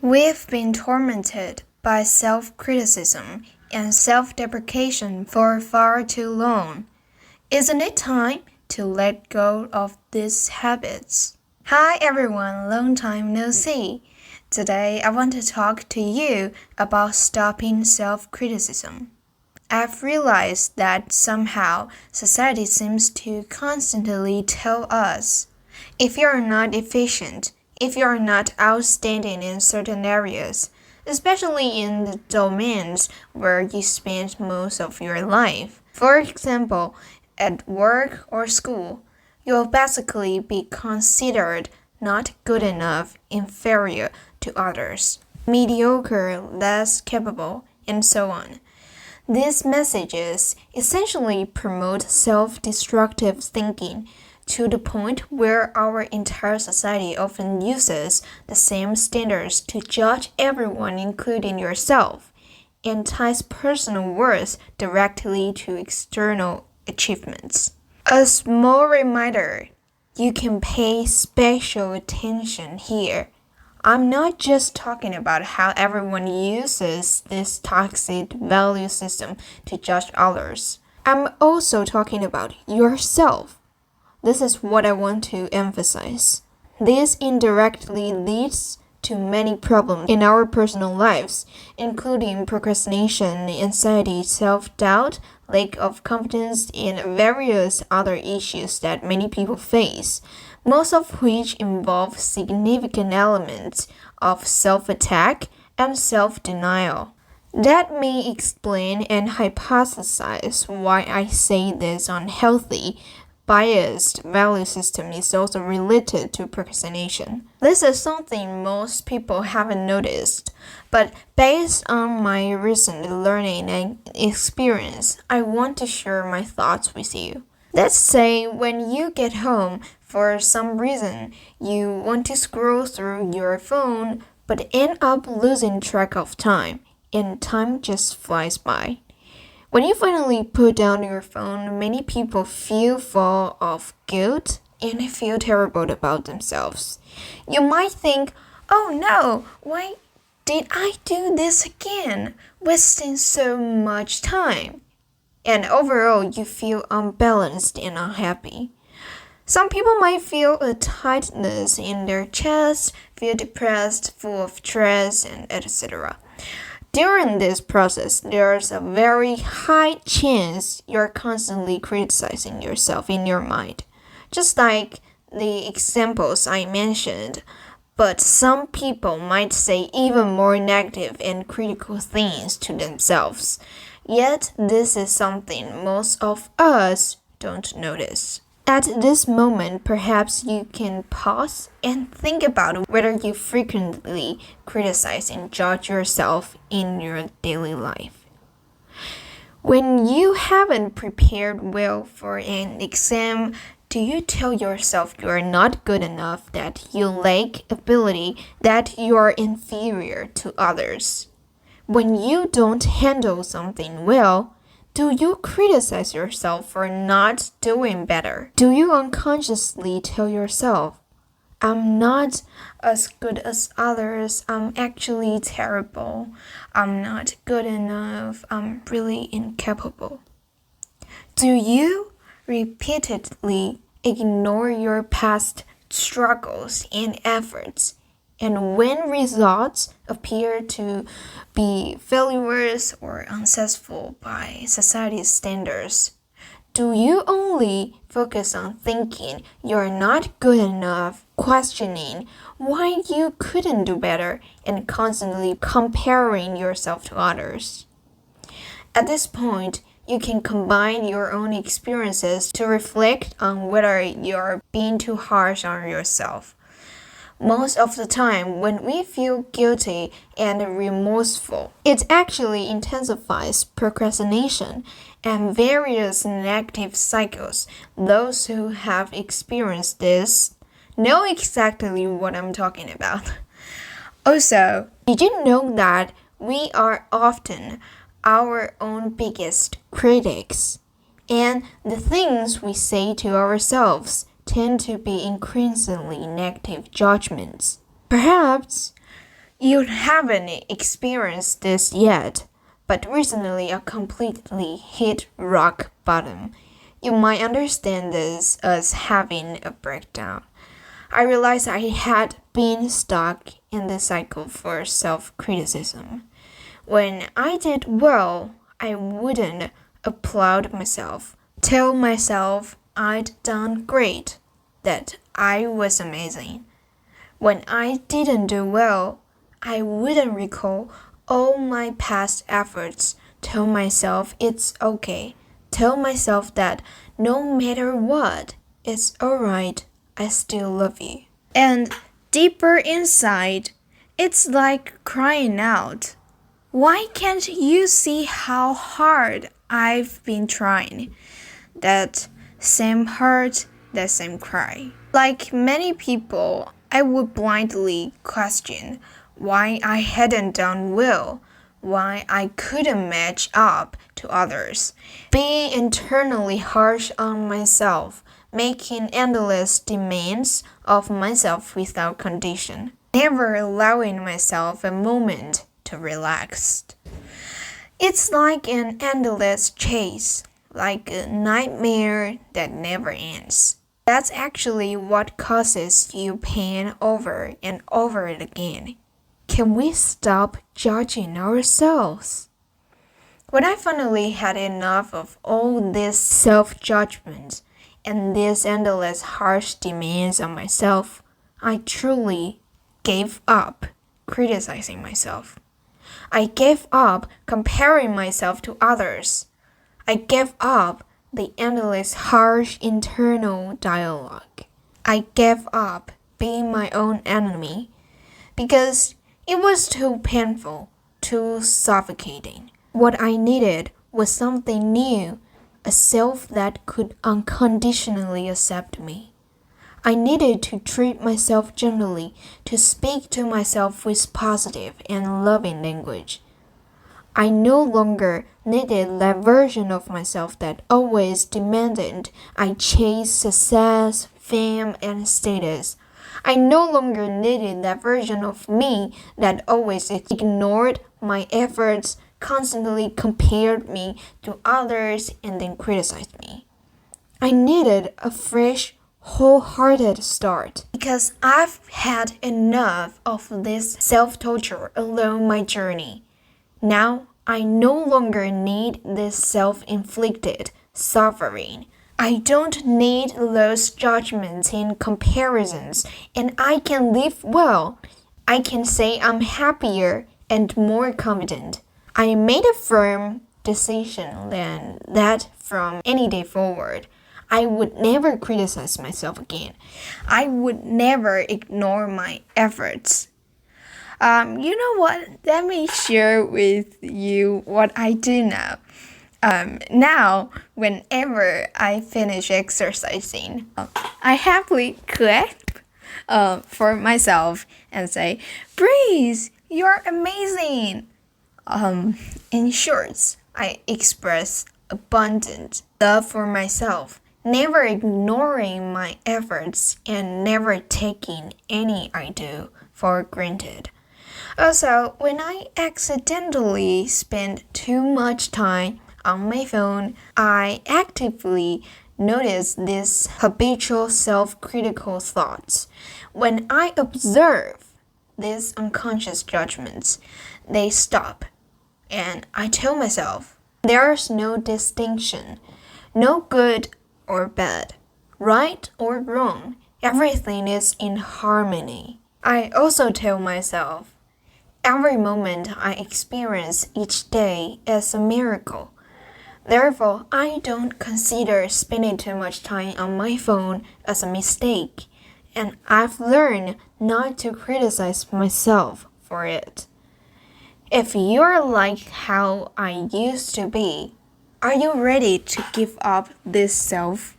We've been tormented by self-criticism and self-deprecation for far too long. Isn't it time to let go of these habits? Hi everyone, long time no see. Today I want to talk to you about stopping self-criticism. I've realized that somehow society seems to constantly tell us, if you're not efficient, if you're not outstanding in certain areas, especially in the domains where you spend most of your life. For example, at work or school, you'll basically be considered not good enough, inferior to others, mediocre, less capable, and so on. These messages essentially promote self-destructive thinking to the point where our entire society often uses the same standards to judge everyone, including yourself, and ties personal worth directly to external achievements. A small reminder, you can pay special attention here. I'm not just talking about how everyone uses this toxic value system to judge others. I'm also talking about yourself. This is what I want to emphasize. This indirectly leads to many problems in our personal lives, including procrastination, anxiety, self-doubt, lack of confidence, and various other issues that many people face, most of which involve significant elements of self-attack and self-denial. That may explain and hypothesize why I say this unhealthy, biased value system is also related to procrastination. This is something most people haven't noticed, but based on my recent learning and experience, I want to share my thoughts with you. Let's say when you get home, for some reason, you want to scroll through your phone, but end up losing track of time, and time just flies by. When you finally put down your phone, many people feel full of guilt and feel terrible about themselves. You might think, oh no, why did I do this again? Wasting so much time. And overall, you feel unbalanced and unhappy. Some people might feel a tightness in their chest, feel depressed, full of stress, and etc. During this process, there's a very high chance you're constantly criticizing yourself in your mind, just like the examples I mentioned. But some people might say even more negative and critical things to themselves. Yet, this is something most of us don't notice. At this moment, perhaps you can pause and think about whether you frequently criticize and judge yourself in your daily life. When you haven't prepared well for an exam, do you tell yourself you are not good enough, that you lack ability, that you are inferior to others? When you don't handle something well, do you criticize yourself for not doing better? Do you unconsciously tell yourself, I'm not as good as others, I'm actually terrible, I'm not good enough, I'm really incapable? Do you repeatedly ignore your past struggles and efforts? And when results appear to be failures or unsuccessful by society's standards, do you only focus on thinking you're not good enough, questioning why you couldn't do better, and constantly comparing yourself to others? At this point, you can combine your own experiences to reflect on whether you're being too harsh on yourself. Most of the time, when we feel guilty and remorseful, it actually intensifies procrastination and various negative cycles. Those who have experienced this know exactly what I'm talking about. Also, did you know that we are often our own biggest critics? And the things we say to ourselves tend to be increasingly negative judgments. Perhaps You haven't experienced this yet, but recently I completely hit rock bottom. You might understand this as having a breakdown. I realized I had been stuck in the cycle for self-criticism. When I did well, I wouldn't applaud myself, tell myself I'd done great, that I was amazing. When I didn't do well, I wouldn't recall all my past efforts, tell myself it's okay, tell myself that no matter what, it's alright, I still love you. And deeper inside, it's like crying out. Why can't you see how hard I've been trying? That same hurt, that same cry. Like many people, I would blindly question why I hadn't done well, why I couldn't match up to others, being internally harsh on myself, making endless demands of myself without condition, never allowing myself a moment to relax. It's like an endless chase, like a nightmare that never ends. That's actually what causes you pain over and over again. Can we stop judging ourselves? When I finally had enough of all this self-judgment and these endless harsh demands on myself, I truly gave up criticizing myself. I gave up comparing myself to others. I gave up the endless harsh internal dialogue. I gave up being my own enemy because it was too painful, too suffocating. What I needed was something new, a self that could unconditionally accept me. I needed to treat myself gently, to speak to myself with positive and loving language. I no longer needed that version of myself that always demanded I chase success, fame, and status. I no longer needed that version of me that always ignored my efforts, constantly compared me to others, and then criticized me. I needed a fresh, wholehearted start because I've had enough of this self-torture along my journey. Now, I no longer need this self-inflicted suffering. I don't need those judgments and comparisons, and I can live well. I can say I'm happier and more confident. I made a firm decision then that from any day forward, I would never criticize myself again. I would never ignore my efforts. You know what? Let me share with you what I do now. Now, whenever I finish exercising, I happily clap for myself and say, "Breeze, you're amazing." In short, I express abundant love for myself, never ignoring my efforts and never taking any I do for granted. Also, when I accidentally spend too much time on my phone, I actively notice these habitual self-critical thoughts. When I observe these unconscious judgments, they stop, and I tell myself, there's no distinction, no good or bad, right or wrong, everything is in harmony. I also tell myself, every moment I experience each day is a miracle. Therefore, I don't consider spending too much time on my phone as a mistake, and I've learned not to criticize myself for it. If you're like how I used to be, are you ready to give up this self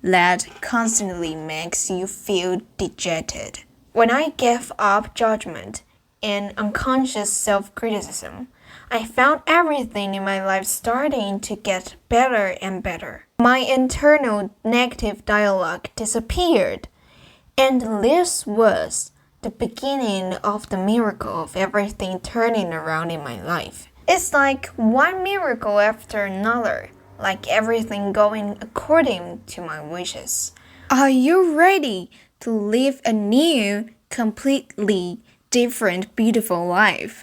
that constantly makes you feel dejected? When I gave up judgment and unconscious self-criticism, I found everything in my life starting to get better and better. My internal negative dialogue disappeared, and this was the beginning of the miracle of everything turning around in my life. It's like one miracle after another, like everything going according to my wishes. Are you ready to live a new, completely different, beautiful life?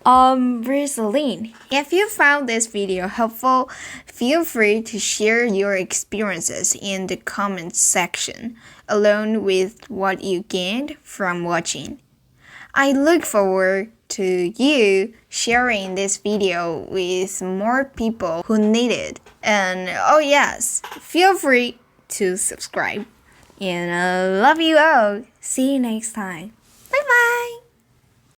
Rosaline, if you found this video helpful, feel free to share your experiences in the comments section, along with what you gained from watching. I look forward to you sharing this video with more people who need it. And oh yes, feel free to subscribe. And I love you all. See you next time.